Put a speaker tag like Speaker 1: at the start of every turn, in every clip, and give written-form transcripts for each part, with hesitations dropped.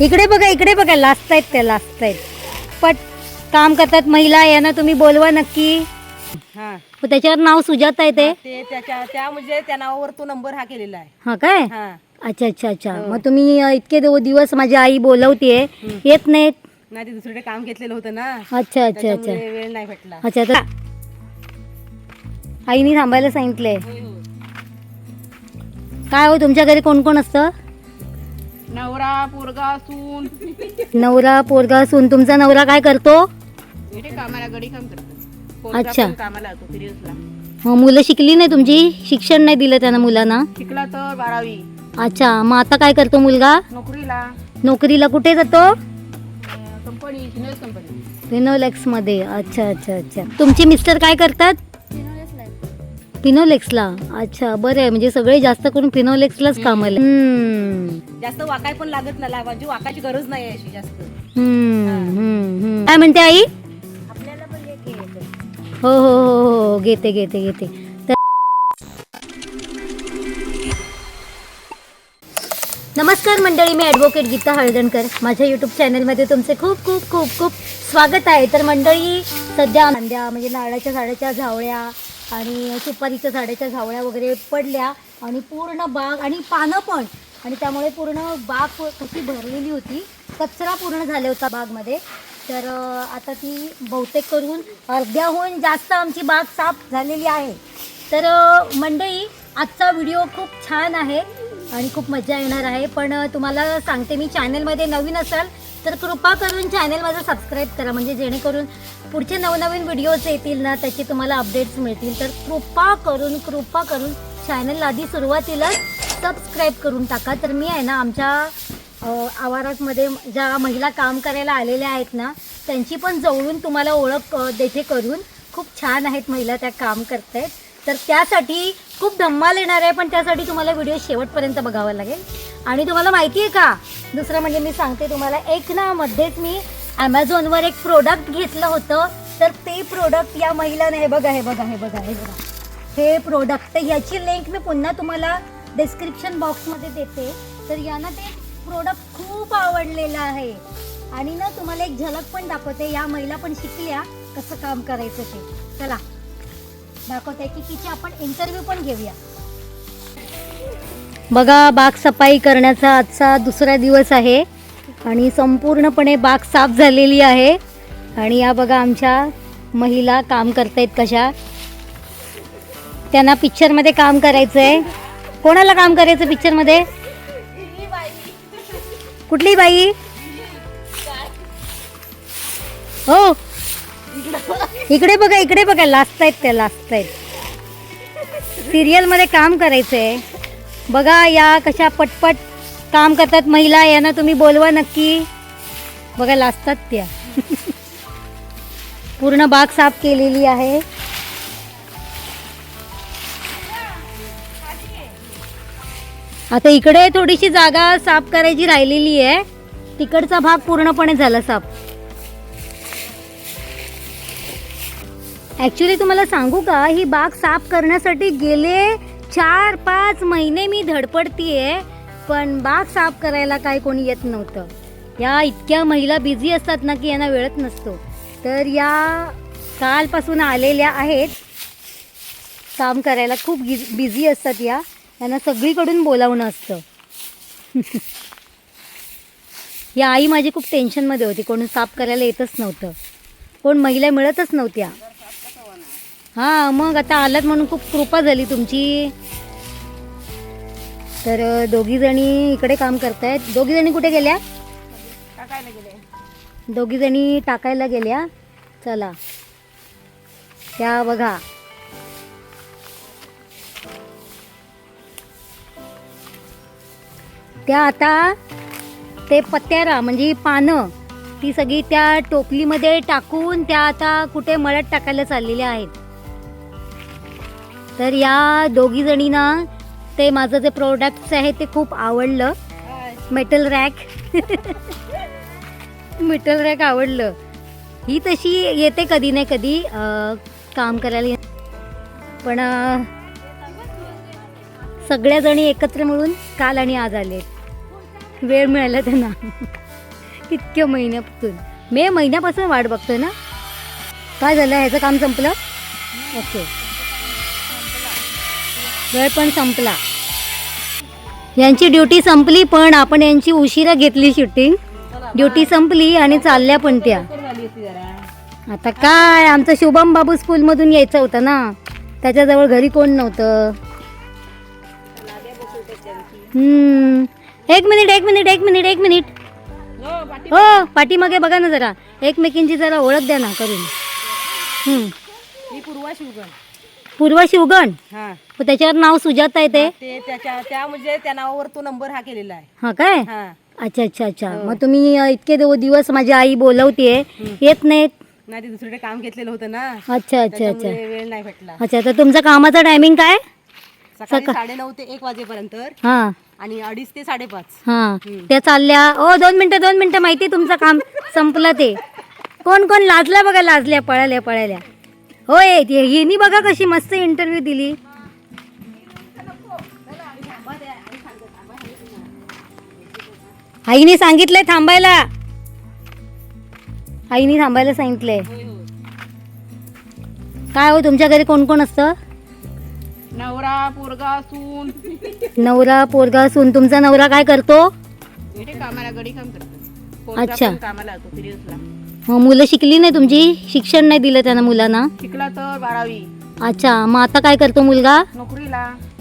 Speaker 1: इकडे बघा लाजतायत त्या लाजतायत. पट काम करतात महिला, यांना तुम्ही बोलवा नक्की.
Speaker 2: हा
Speaker 1: त्याच्यावर नाव सुजाता आहे
Speaker 2: ते त्या म्हणजे त्या नावावर तो नंबर हा केलेला आहे.
Speaker 1: हा काय?
Speaker 2: हा
Speaker 1: अच्छा अच्छा अच्छा. मग तुम्ही इतके दिवस माझी आई बोलवतीये, येत नाहीत?
Speaker 2: नाही, ते दुसरीकडे काम घेतलेलं होतं ना.
Speaker 1: अच्छा अच्छा अच्छा.
Speaker 2: त्याच्यामुळे वेळ नाही भेटला.
Speaker 1: अच्छा तर आईनी थांबायला सांगितलंय. काय हो तुमच्या घरी कोण कोण असतं?
Speaker 2: नवरा, पोरगा, सून.
Speaker 1: नवरा, पोरगा, सून. तुमचा नवरा काय करतो?
Speaker 2: इथे कामाला गडी काम करतो.
Speaker 1: अच्छा.
Speaker 2: कामाला जातो सिरियसला.
Speaker 1: मग मुलं शिकली नाही तुमची? शिक्षण नाही दिलं त्यांना मुलांना?
Speaker 2: शिकला तर 12वी.
Speaker 1: अच्छा, मग आता काय करतो मुलगा?
Speaker 2: नोकरीला.
Speaker 1: नोकरीला कुठे जातो?
Speaker 2: Company, company.
Speaker 1: फिनोलेक्स मध्ये. अच्छा अच्छा अच्छा. तुमचे मिस्टर काय करतात? फिनोलेक्सला. अच्छा बरं आहे, म्हणजे सगळे जास्त करून फिनोलेक्सलाच कामाला.
Speaker 2: जास्त वाकाय पण लागत नाही, म्हणजे वाकायची गरज नाही अशी जास्त.
Speaker 1: काय म्हणते आई?
Speaker 2: आपल्याला पण
Speaker 1: हो हो हो हो, घेते घेते घेते. नमस्कार मंडळी, मी ॲडव्होकेट गीता हळदणकर. माझ्या यूट्यूब चॅनलमध्ये तुमचे खूप खूप खूप खूप स्वागत आहे. तर मंडळी, सध्या कांद्या म्हणजे नारळाच्या झाडाच्या झावळ्या आणि सुपारीच्या झाडाच्या झावळ्या वगैरे पडल्या आणि पूर्ण बाग आणि पानं पण, आणि त्यामुळे पूर्ण बाग कशी भरलेली होती, कचरा पूर्ण झाला होता बागमध्ये. तर आता ती बहुतेक करून अर्ध्याहून जास्त आमची बाग साफ झालेली आहे. तर मंडळी, आजचा व्हिडिओ खूप छान आहे आणि खूप मजा येणार आहे. पण तुम्हाला सांगते, मी चॅनलमध्ये नवीन असाल तर कृपा करून चॅनल माझं सबस्क्राईब करा, म्हणजे जेणेकरून पुढचे नवनवीन व्हिडिओज येतील ना, त्याचे तुम्हाला अपडेट्स मिळतील. तर कृपा करून चॅनल आधी सुरुवातीलाच सबस्क्राईब करून टाका. तर मी आहे ना, आमच्या आवारामध्ये ज्या महिला काम करायला आलेल्या आहेत ना, त्यांची पण जवळून तुम्हाला ओळख देते करून. खूप छान आहेत महिला, त्या काम करत आहेत. तर त्यासाठी खूप धम्माल येणार आहे, पण त्यासाठी तुम्हाला व्हिडिओ शेवटपर्यंत बघावा लागेल. आणि तुम्हाला माहिती आहे का, दुसरं म्हणजे मी सांगते तुम्हाला, मध्येच मी ॲमेझॉनवर एक प्रोडक्ट घेतलं होतं. तर ते प्रोडक्ट या महिलाने, हे बघा हे प्रोडक्ट, याची लिंक मी पुन्हा तुम्हाला डिस्क्रिप्शन बॉक्समध्ये देते. तर यांना ते प्रोडक्ट खूप आवडलेलं आहे आणि ना तुम्हाला एक झलक पण दाखवते. या महिला पण शिकल्या कसं काम करायचं ते. चला दाखवते की तिची आपण इंटरव्ह्यू पण घेऊया. बघा, बाग सफाई करण्याचा आजचा दुसरा दिवस आहे आणि संपूर्णपणे बाग साफ झालेली आहे. आणि या बघा आमच्या महिला काम करतायत कशा. त्यांना पिक्चरमध्ये काम करायचं आहे. कोणाला काम करायचं पिक्चरमध्ये? कुठली बाई? हो, इकडे बघा लाजतायत त्या लाजतायत. सिरियलमध्ये काम करायचंय. बघा या कशा पटपट काम करतात महिला, यांना तुम्ही बोलवा नक्की. बघा लाजतात त्या. पूर्ण बाग साफ केलेली आहे. आता इकडे थोडीशी जागा साफ करायची राहिलेली आहे. तिकडचा भाग पूर्णपणे झाला साफ. ॲक्च्युली तुम्हाला सांगू का, ही बाग साफ करण्यासाठी गेले 4-5 महिने मी धडपडतीये, पण बाग साफ करायला काय कोणी येत नव्हतं. या इतक्या महिला बिझी असतात ना की यांना वेळच नसतो. तर या कालपासून आलेल्या आहेत काम करायला. खूप बिझी असतात यांना सगळीकडून बोलावणं असतं. या आई माझी खूप टेन्शनमध्ये होती, कोणी साफ करायला येतच नव्हतं, कोण महिला मिळतच नव्हत्या. हां, मग आता आलात म्हणून खूप कृपा झाली तुमची. तर दोघी जणी इकडे काम करतायत. दोघी जणी कुठे गेल्या?
Speaker 2: टाकायला गेले.
Speaker 1: दोघी जणी टाकायला गेल्या. चला, त्या बघा त्या आता ते पत्यारा म्हणजे पानं ती सगळी त्या टोपलीमध्ये टाकून त्या आता कुठे मळ्यात टाकायला चाललेल्या आहेत. तर या दोघी जणींना ते माझं जे प्रोडक्ट्स आहे ते खूप आवडलं. मेटल रॅक आवडलं. ही तशी येते कधी नाही कधी काम करायला, पण सगळ्या जणी एकत्र मिळून काल आणि आज आले. वेळ मिळाला त्यांना. इतक्या महिन्यापासून मे महिन्यापासून वाट बघतोय ना. काय झालं, ह्याचं काम संपलं? ओके, वेळ पण संपला. यांची ड्युटी संपली, पण आपण यांची उशिरा घेतली शूटिंग. ड्युटी संपली आणि चालल्या पण त्या. आता काय, आमचं शुभम बाबू स्कूलमधून यायचं होतं ना, त्याच्याजवळ घरी कोण नव्हतं. एक मिनिट. हो, पाठीमागे बघा ना जरा, एकमेकींची जरा ओळख द्या ना करून. पूर्वा शिवगण. त्याच्यावर नाव सुजाता आहे ते
Speaker 2: त्या म्हणजे त्या नावावर तो नंबर हा केलेला आहे.
Speaker 1: हा काय. अच्छा. मग तुम्ही इतके दिवस माझी आई बोलवतीये, येत नाहीत.
Speaker 2: नाही, दुसरीकडे काम घेतलेलं होतं ना.
Speaker 1: अच्छा.
Speaker 2: वेळ नाही भेटला.
Speaker 1: अच्छा, तर तुमचा कामाचा टायमिंग काय?
Speaker 2: सकाळी 9:30 ते 1 वाजेपर्यंत
Speaker 1: हा.
Speaker 2: आणि 2:30 ते 5:30.
Speaker 1: हा, त्या चालल्या. ओ 2 मिनिटं माहिती तुमचं काम संपलं ते. कोण लाजल्या बघा, लाजल्या, पळाल्या. होय, हिनी बघा कशी मस्त इंटरव्ह्यू दिली. आईने सांगितलंय थांबायला. सांगितलंय. काय हो, तुमच्या घरी कोण कोण असतं?
Speaker 2: नवरा, पोरगा, सून.
Speaker 1: नवरा, पोरगा, सून. तुमचा नवरा काय करतो?
Speaker 2: कामाला गडी काम करतो.
Speaker 1: अच्छा.
Speaker 2: कामाला जातो फिरियसला.
Speaker 1: मग मुलं शिकली नाही तुमची? शिक्षण नाही दिलं त्यांना मुलांना?
Speaker 2: शिकला तर 12वी.
Speaker 1: अच्छा, मग आता काय करतो मुलगा?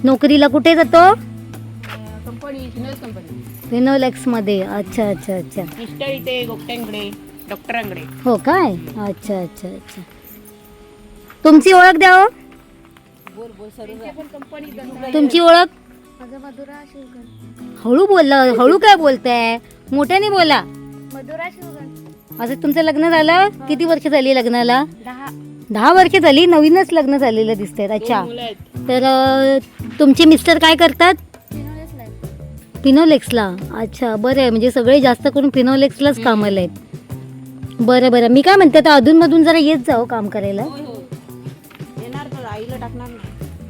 Speaker 1: नोकरीला कुठे जातो?
Speaker 2: कंपनी
Speaker 1: फिनोलेक्स मध्ये. अच्छा.
Speaker 2: मिस्टर इथे गोगट्यांकडे डॉक्टरांकडे.
Speaker 1: हो काय. अच्छा. तुमची ओळख द्या हो. तुमची ओळख?
Speaker 3: मधुरा शिवगण.
Speaker 1: हळू बोलला, हळू काय बोलताय, मोठ्याने बोला.
Speaker 3: मधुरा शिवगण.
Speaker 1: असं तुमचं लग्न झालं? किती वर्ष झाली लग्नाला?
Speaker 3: 10
Speaker 1: वर्ष झाली. नवीनच लग्न झालेलं दिसतंय. अच्छा, तर तुमचे मिस्टर काय करतात? फिनोलेक्सला. अच्छा, बरं आहे. म्हणजे सगळे जास्त करून फिनोलेक्सलाच कामाला आहेत. बरं. मी काय म्हणते, तर अधूनमधून जरा येत जाऊ काम करायला.
Speaker 2: येणार तर आईला टाकणार.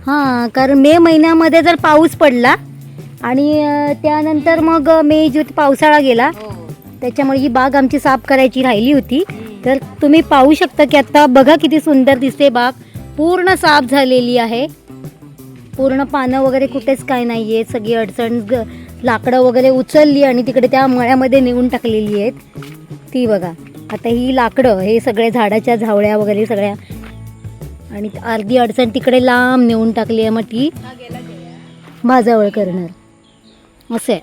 Speaker 1: हां, कारण मे महिन्यामध्ये जर पाऊस पडला आणि त्यानंतर मग मे जून पावसाळा गेला, त्याच्यामुळे ही बाग आमची साफ करायची राहिली होती. तर तुम्ही पाहू शकता की आता बघा किती सुंदर दिसते बाग. पूर्ण साफ झालेली आहे. पूर्ण पानं वगैरे कुठेच काय नाही आहे. सगळी अडचण, लाकडं वगैरे उचलली आणि तिकडे त्या मळ्यामध्ये नेऊन टाकलेली आहेत. ती बघा, आता ही लाकडं, हे सगळे झाडाच्या झावळ्या वगैरे सगळ्या, आणि अर्धी अडचण तिकडे लांब नेऊन टाकली आहे. मग ती भाजावळ करणार असं आहे.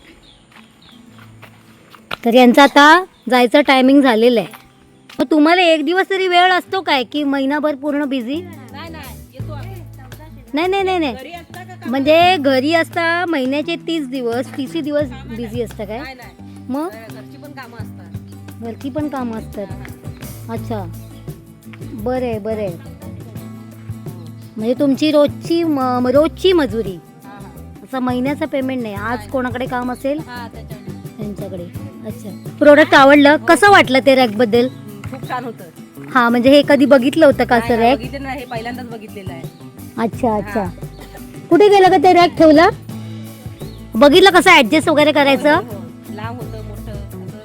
Speaker 1: तर यांचं आता जायचं टायमिंग झालेलं आहे. मग तुम्हाला एक दिवस तरी वेळ असतो काय, की महिनाभर पूर्ण बिझी? नाही. म्हणजे घरी असता महिन्याचे 30 दिवस बिझी असतं काय? मग घरची पण कामं असतात. अच्छा, बरं आहे. म्हणजे तुमची रोजची मजुरी, असं महिन्याचं पेमेंट नाही. आज कोणाकडे काम असेल त्यांच्याकडे. अच्छा, प्रोडक्ट आवडलं? कसं वाटलं ते रॅक बद्दल?
Speaker 2: खूप छान होतं.
Speaker 1: हा, म्हणजे हे कधी बघितलं होतं का असं रॅक?
Speaker 2: बघितलं नाही, हे पहिल्यांदाच बघितलेलं आहे.
Speaker 1: अच्छा. कुठे गेलं का ते रॅक ठेवलं? बघितलं कसं ऍडजस्ट वगैरे करायचं?
Speaker 2: लांब होतं, मोठं,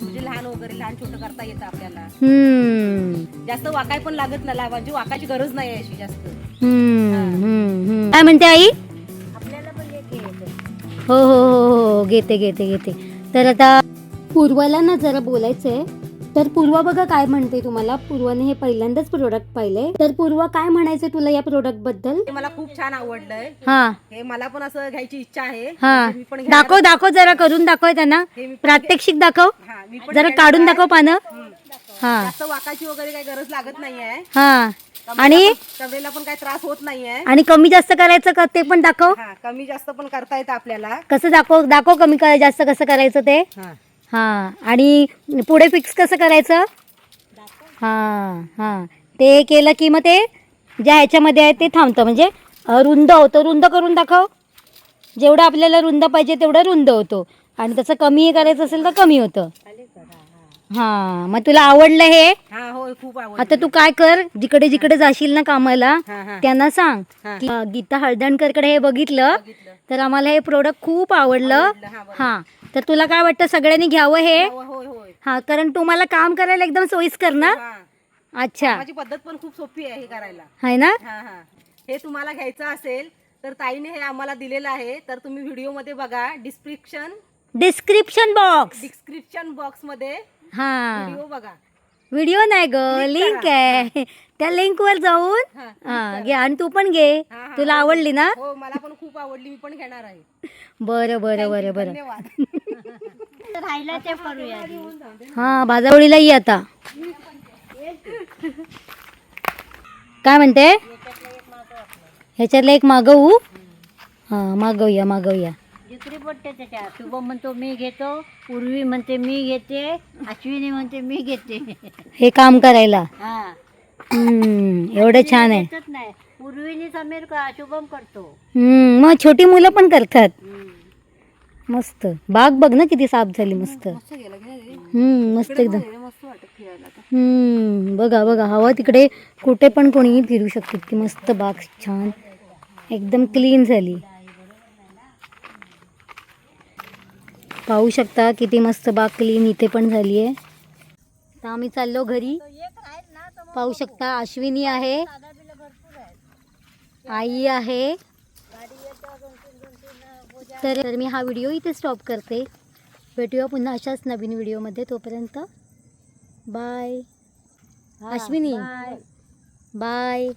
Speaker 2: म्हणजे लहान छोटं करता येतं आपल्याला. जास्त वाकाय पण लागत नाही. म्हणजे वाकायची गरज नाही अशी जास्त.
Speaker 1: काय म्हणते आई?
Speaker 3: आपल्याला पण
Speaker 1: हो, घेते. तर आता पूर्वाला ना जरा बोलायचंय. तर पूर्वा बघा काय म्हणते तुम्हाला. पूर्वाने हे पहिल्यांदाच प्रोडक्ट पाहिलंय. तर पूर्वा काय म्हणायचं तुला या प्रोडक्ट बद्दल?
Speaker 2: मला खूप छान आवडलंय. हे मला पण असं घ्यायची इच्छा आहे. मी पण
Speaker 1: दाखव जरा, करून दाखव त्यांना. प्रात्यक्षिक दाखव जरा, काढून दाखव पानं.
Speaker 2: जास्त वाकायची वगैरे काही गरज लागत नाहीये.
Speaker 1: आणि
Speaker 2: कमरेला पण काही त्रास होत नाहीये.
Speaker 1: आणि कमी जास्त करायचं का ते पण दाखव.
Speaker 2: कमी जास्त पण करता येतं आपल्याला.
Speaker 1: कसं दाखव कमी जास्त कसं करायचं ते. आणि पुढे फिक्स कसं करायचं? ते केलं की मग ते ज्या ह्याच्यामध्ये आहे ते थांबतं. म्हणजे रुंद होतं. रुंद करून दाखव. जेवढं आपल्याला रुंद पाहिजे तेवढं रुंद होतो. आणि त्याचं कमी करायचं असेल तर कमी होतं. मग तुला आवडलं हे?
Speaker 2: होय, खूप आवडलं.
Speaker 1: आता तू काय कर, जिकडे जिकडे जाशील ना कामाला, त्यांना सांग की गीता हळदणकरकडे हे बघितलं तर आम्हाला हे प्रोडक्ट खूप आवडलं. तर तुला काय वाटतं, सगळ्यांनी घ्यावं हे? हा, कारण तुम्हाला काम करायला एकदम सोयीस्कर ना.
Speaker 2: हा.
Speaker 1: अच्छा,
Speaker 2: माझी पद्धत पण खूप सोपी आहे हे करायला.
Speaker 1: आहे ना.
Speaker 2: हा हा. हे तुम्हाला घ्यायचं असेल तर ताईने हे आम्हाला दिलेलं आहे, तर तुम्ही व्हिडिओ मध्ये बघा.
Speaker 1: डिस्क्रिप्शन
Speaker 2: बॉक्स मध्ये
Speaker 1: हा,
Speaker 2: व्हिडिओ बघा.
Speaker 1: व्हिडिओ नाही ग, लिंक आहे. त्या लिंक वर जाऊन
Speaker 2: हा,
Speaker 1: हा घे, आणि तू पण घे.
Speaker 2: हा, हा.
Speaker 1: तुला आवडली ना.
Speaker 2: हो, मला पण खूप आवडली, मी पण घेणार आहे.
Speaker 1: बरं बरं बरं बरं.
Speaker 2: धन्यवाद.
Speaker 3: राहिलं ते करूया
Speaker 1: हा, भाजावळीला ये आता. काय म्हणते. ह्याच्यातलं एक मागवू. हा, मागवूया.
Speaker 3: जिकरी पडते त्याच्या. शुभम म्हणतो मी घेतो, पूर्वी म्हणते मी घेते, अश्विनी म्हणते मी घेते.
Speaker 1: हे काम करायला.
Speaker 3: हा,
Speaker 1: एवढं छान आहे.
Speaker 3: घेतच नाही. पूर्वीनी समीर का शुभम करतो.
Speaker 1: मग छोटी मुलं पण करतात. मस्त बाग बघ ना, किती साफ झाली. मस्त. मस्त एकदम.
Speaker 2: मस्त वाटत फिरायला आता.
Speaker 1: बघा हवा तिकडे कुठे पण कोणीही फिरू शकते. की मस्त बाग छान एकदम क्लीन झाली. पाहू शकता किती मस्त बाग क्लीन इथे पण झाली आहे. तर आम्ही चाललो घरी. पाहू शकता अश्विनी आहे, आई आहे. तर मी हा व्हिडिओ इथे स्टॉप करते. भेटूया पुन्हा अशाच नवीन व्हिडिओमध्ये. तोपर्यंत बाय. अश्विनी बाय.